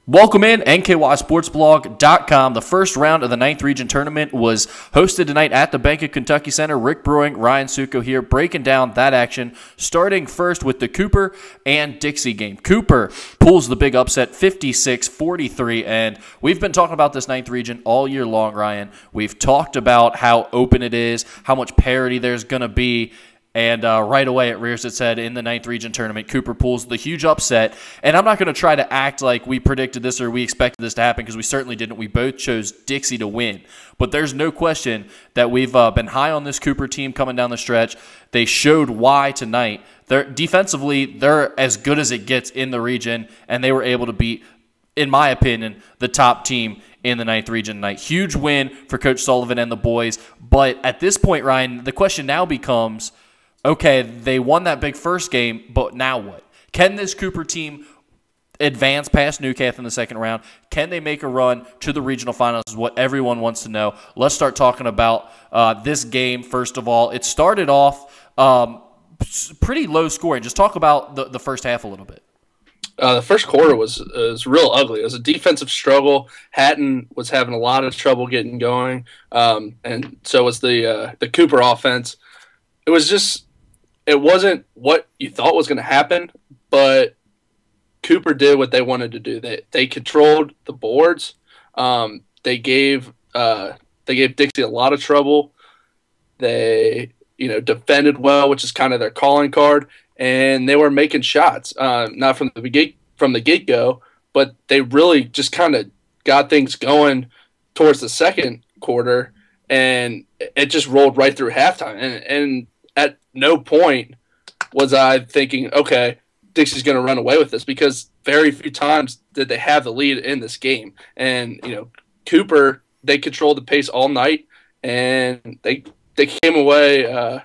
Welcome in, NKySportsBlog.com. The first round of the 9th Region Tournament was hosted tonight at the Bank of Kentucky Center. Rick Brewing, Ryan Succo here, breaking down that action, starting first with the Cooper and Dixie game. Cooper pulls the big upset, 56-43, and we've been talking about this 9th Region all year long, Ryan. We've talked about how open it is, how much parity there's going to be, and right away it rears its head in the 9th Region Tournament. Cooper pulls the huge upset, and I'm not going to try to act like we predicted this or we expected this to happen because we certainly didn't. We both chose Dixie to win, but there's no question that we've been high on this Cooper team coming down the stretch. They showed why tonight. Defensively, they're as good as it gets in the region, and they were able to beat, in my opinion, the top team in the 9th Region tonight. Huge win for Coach Sullivan and the boys, but at this point, Ryan, the question now becomes, okay, they won that big first game, but now what? Can this Cooper team advance past Newcath in the second round? Can they make a run to the regional finals is what everyone wants to know. Let's start talking about this game, first of all. It started off pretty low scoring. Just talk about the first half a little bit. The first quarter was real ugly. It was a defensive struggle. Hatton was having a lot of trouble getting going, and so was the Cooper offense. It wasn't what you thought was going to happen, but Cooper did what they wanted to do. They controlled the boards. They gave Dixie a lot of trouble. They defended well, which is kind of their calling card, and they were making shots. Not from the get-go, but they really just kind of got things going towards the second quarter, and it just rolled right through halftime. And at no point was I thinking, okay, Dixie's going to run away with this, because very few times did they have the lead in this game. And, Cooper, they controlled the pace all night, and they came away,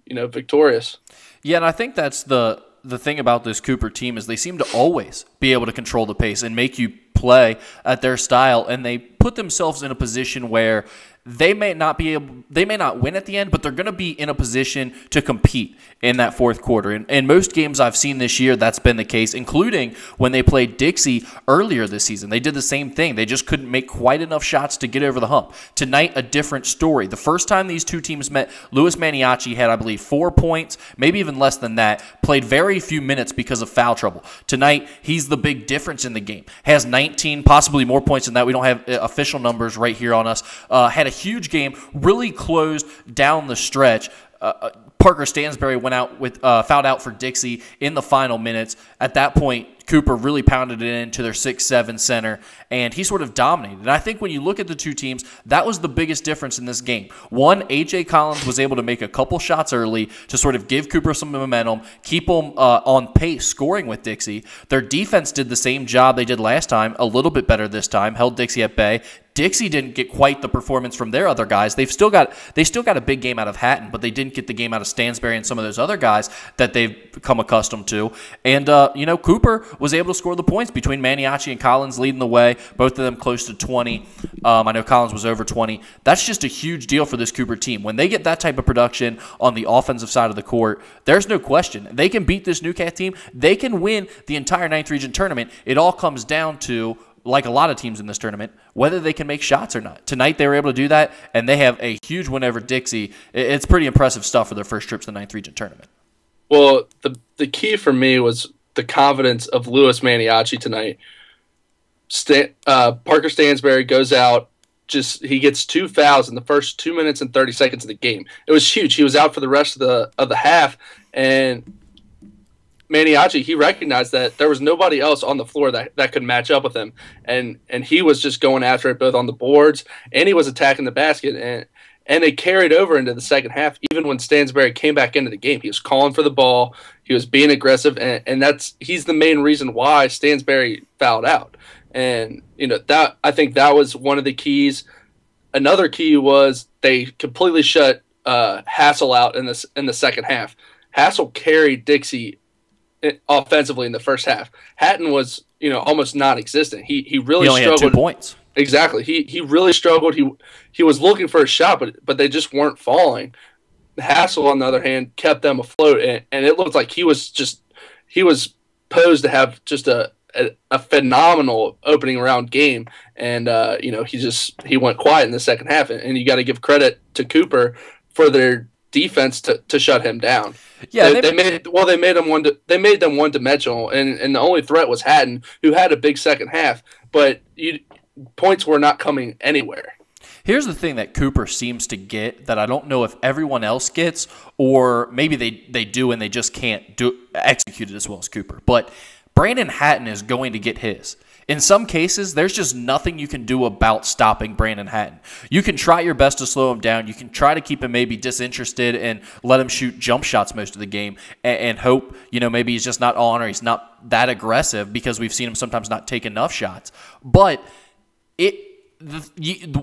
victorious. Yeah, and I think that's the thing about this Cooper team is they seem to always be able to control the pace and make you play at their style, and they put themselves in a position where they may not win at the end, but they're going to be in a position to compete in that fourth quarter. In most games I've seen this year, that's been the case, including when they played Dixie earlier this season. They did the same thing. They just couldn't make quite enough shots to get over the hump. Tonight, a different story. The first time these two teams met, Louis Maniaci had, I believe, 4 points, maybe even less than that, played very few minutes because of foul trouble. Tonight, he's the big difference in the game. Has 19, possibly more points than that. We don't have official numbers right here on us. Had a huge game, really closed down the stretch. Parker Stansberry went out with fouled out for Dixie in the final minutes. At that point, Cooper really pounded it into their 6-7 center, and he sort of dominated. And I think when you look at the two teams, that was the biggest difference in this game. One, A.J. Collins was able to make a couple shots early to sort of give Cooper some momentum, keep them on pace, scoring with Dixie. Their defense did the same job they did last time, a little bit better this time, held Dixie at bay. Dixie didn't get quite the performance from their other guys. They still got a big game out of Hatton, but they didn't get the game out of Stansberry and some of those other guys that they've become accustomed to. And Cooper was able to score the points between Maniaci and Collins leading the way, both of them close to 20. I know Collins was over 20. That's just a huge deal for this Cooper team. When they get that type of production on the offensive side of the court, there's no question. They can beat this Newcath team. They can win the entire 9th Region tournament. It all comes down to, like a lot of teams in this tournament, whether they can make shots or not. Tonight they were able to do that, and they have a huge win over Dixie. It's pretty impressive stuff for their first trip to the 9th Region tournament. Well, the key for me was the confidence of Louis Maniaci tonight. Parker Stansberry goes out. He gets 2 fouls in the first 2 minutes and 30 seconds of the game. It was huge. He was out for the rest of the half, and Maniaci, he recognized that there was nobody else on the floor that could match up with him, and he was just going after it both on the boards, and he was attacking the basket, and it carried over into the second half. Even when Stansberry came back into the game, he was calling for the ball, he was being aggressive, and he's the main reason why Stansberry fouled out. And that, I think that was one of the keys. Another key was they completely shut Hassel out in the second half. Hassel carried Dixie offensively in the first half. Hatton was, almost non-existent. He really only struggled. Had 2 points. Exactly. He really struggled. He was looking for a shot, but they just weren't falling. Hassel, on the other hand, kept them afloat, and it looked like he was posed to have just a a phenomenal opening round game, and he went quiet in the second half, and you got to give credit to Cooper for their defense to shut him down. Yeah, they made them one dimensional, and the only threat was Hatton, who had a big second half, but points were not coming anywhere. Here's the thing that Cooper seems to get that I don't know if everyone else gets, or maybe they do and they just can't execute it as well as Cooper. But Brandon Hatton is going to get his. In some cases, there's just nothing you can do about stopping Brandon Hatton. You can try your best to slow him down. You can try to keep him maybe disinterested and let him shoot jump shots most of the game and hope, maybe he's just not on or he's not that aggressive, because we've seen him sometimes not take enough shots. But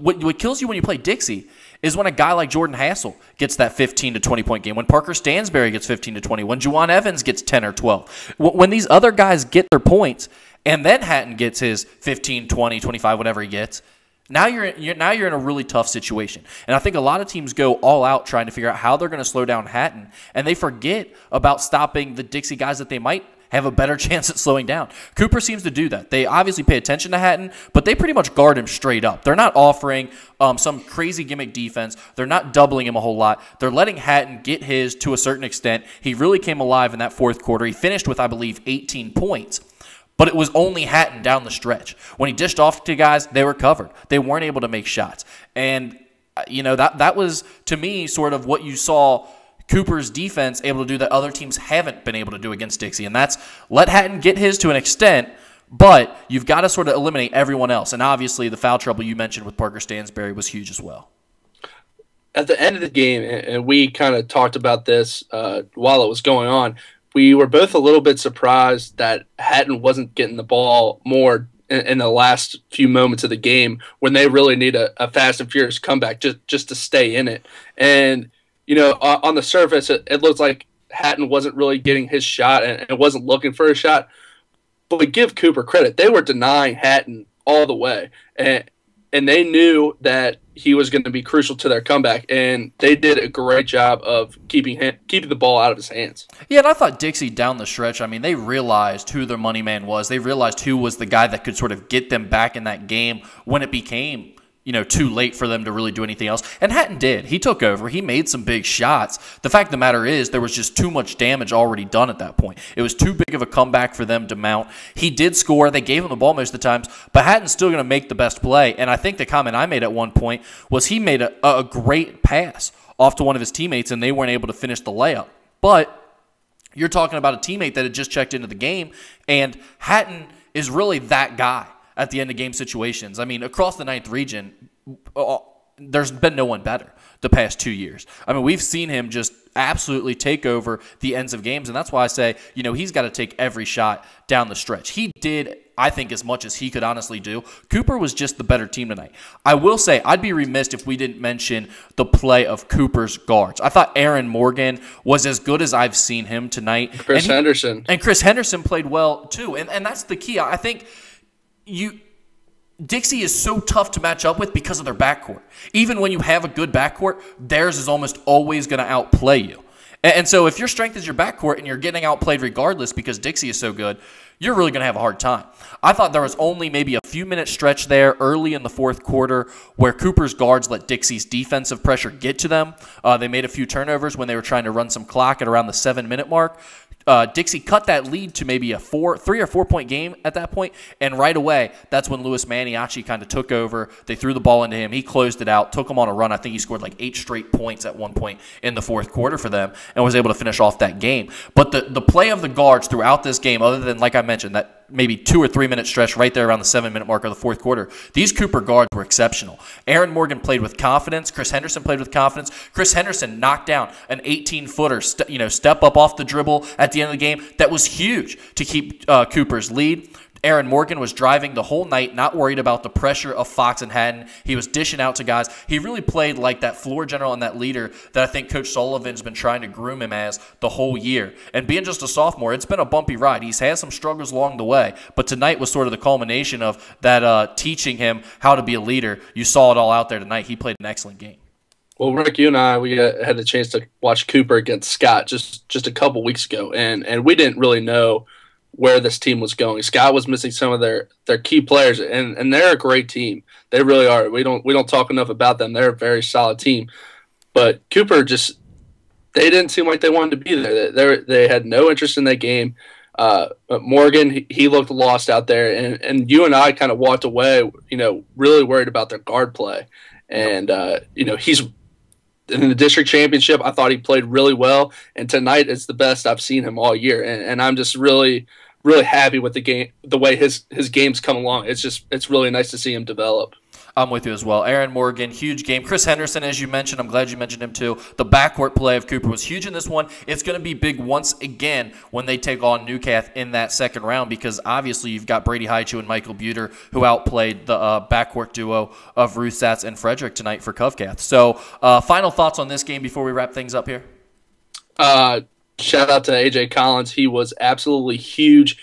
what kills you when you play Dixie is when a guy like Jordan Hassel gets that 15 to 20 point game, when Parker Stansberry gets 15 to 20, when Juwan Evans gets 10 or 12. When these other guys get their points and then Hatton gets his 15, 20, 25, whatever he gets, now you're in a really tough situation. And I think a lot of teams go all out trying to figure out how they're going to slow down Hatton, and they forget about stopping the Dixie guys that they might have a better chance at slowing down. Cooper seems to do that. They obviously pay attention to Hatton, but they pretty much guard him straight up. They're not offering some crazy gimmick defense. They're not doubling him a whole lot. They're letting Hatton get his to a certain extent. He really came alive in that fourth quarter. He finished with, I believe, 18 points. But it was only Hatton down the stretch. When he dished off to guys, they were covered. They weren't able to make shots. And, that was, to me, sort of what you saw Cooper's defense able to do that other teams haven't been able to do against Dixie. And that's let Hatton get his to an extent, but you've got to sort of eliminate everyone else. And obviously the foul trouble you mentioned with Parker Stansberry was huge as well. At the end of the game, and we kind of talked about this while it was going on, we were both a little bit surprised that Hatton wasn't getting the ball more in the last few moments of the game when they really need a fast and furious comeback just to stay in it. And on the surface, it looks like Hatton wasn't really getting his shot and wasn't looking for a shot. But we give Cooper credit. They were denying Hatton all the way. And they knew that he was going to be crucial to their comeback. And they did a great job of keeping the ball out of his hands. Yeah, and I thought Dixie down the stretch, they realized who their money man was. They realized who was the guy that could sort of get them back in that game when it became too late for them to really do anything else. And Hatton did. He took over. He made some big shots. The fact of the matter is there was just too much damage already done at that point. It was too big of a comeback for them to mount. He did score. They gave him the ball most of the times, but Hatton's still going to make the best play. And I think the comment I made at one point was he made a great pass off to one of his teammates, and they weren't able to finish the layup. But you're talking about a teammate that had just checked into the game, and Hatton is really that guy at the end of game situations. Across the ninth region, there's been no one better the past 2 years. We've seen him just absolutely take over the ends of games, and that's why I say, he's got to take every shot down the stretch. He did, I think, as much as he could honestly do. Cooper was just the better team tonight. I will say, I'd be remiss if we didn't mention the play of Cooper's guards. I thought Aaron Morgan was as good as I've seen him tonight. Chris Henderson. And Chris Henderson played well, too. And that's the key. I think Dixie is so tough to match up with because of their backcourt. Even when you have a good backcourt, theirs is almost always going to outplay you. And so if your strength is your backcourt and you're getting outplayed regardless because Dixie is so good, you're really going to have a hard time. I thought there was only maybe a few minute stretch there early in the fourth quarter where Cooper's guards let Dixie's defensive pressure get to them. They made a few turnovers when they were trying to run some clock at around the 7-minute mark. Dixie cut that lead to maybe a 3 or 4 point game at that point, and right away, that's when Louis Maniaci kind of took over. They threw the ball into him. He closed it out, took him on a run. I think he scored like 8 straight points at one point in the fourth quarter for them and was able to finish off that game. But the play of the guards throughout this game, other than, like I mentioned, that maybe 2 or 3 minute stretch right there around the 7-minute mark of the fourth quarter, these Cooper guards were exceptional. Aaron Morgan played with confidence. Chris Henderson played with confidence. Chris Henderson knocked down an 18-footer, step up off the dribble at the end of the game. That was huge to keep Cooper's lead. Aaron Morgan was driving the whole night, not worried about the pressure of Fox and Hatton. He was dishing out to guys. He really played like that floor general and that leader that I think Coach Sullivan's been trying to groom him as the whole year. And being just a sophomore, it's been a bumpy ride. He's had some struggles along the way, but tonight was sort of the culmination of that teaching him how to be a leader. You saw it all out there tonight. He played an excellent game. Well, Rick, you and I, we had the chance to watch Cooper against Scott just a couple weeks ago, and we didn't really know where this team was going. Scott was missing some of their key players, and they're a great team. They really are. We don't talk enough about them. They're a very solid team. But Cooper just, they didn't seem like they wanted to be there. They had no interest in that game. Morgan, he looked lost out there, and you and I kind of walked away, really worried about their guard play. And he's in the district championship. I thought he played really well, and tonight is the best I've seen him all year. And I'm just really, really happy with the game, the way his game's come along. It's really nice to see him develop. I'm with you as well. Aaron Morgan, huge game. Chris Henderson, as you mentioned, I'm glad you mentioned him too. The backcourt play of Cooper was huge in this one. It's going to be big once again when they take on Newcath in that second round, because obviously you've got Brady Haichu and Michael Buter, who outplayed the backcourt duo of Ruth Satz and Frederick tonight for Covcath. So final thoughts on this game before we wrap things up here? Shout out to AJ Collins. He was absolutely huge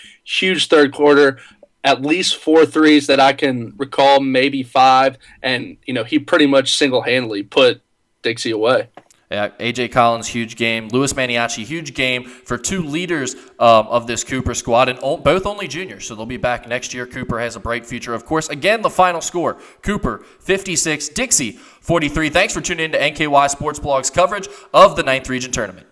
third quarter. At least 4 threes that I can recall, maybe 5, and he pretty much single-handedly put Dixie away. Yeah, AJ Collins, huge game. Louis Maniaci, huge game for 2 leaders of this Cooper squad, and both only juniors, so they'll be back next year. Cooper has a bright future, of course. Again, the final score, Cooper 56, Dixie 43. Thanks for tuning in to NKY Sports Blog's coverage of the 9th Region Tournament.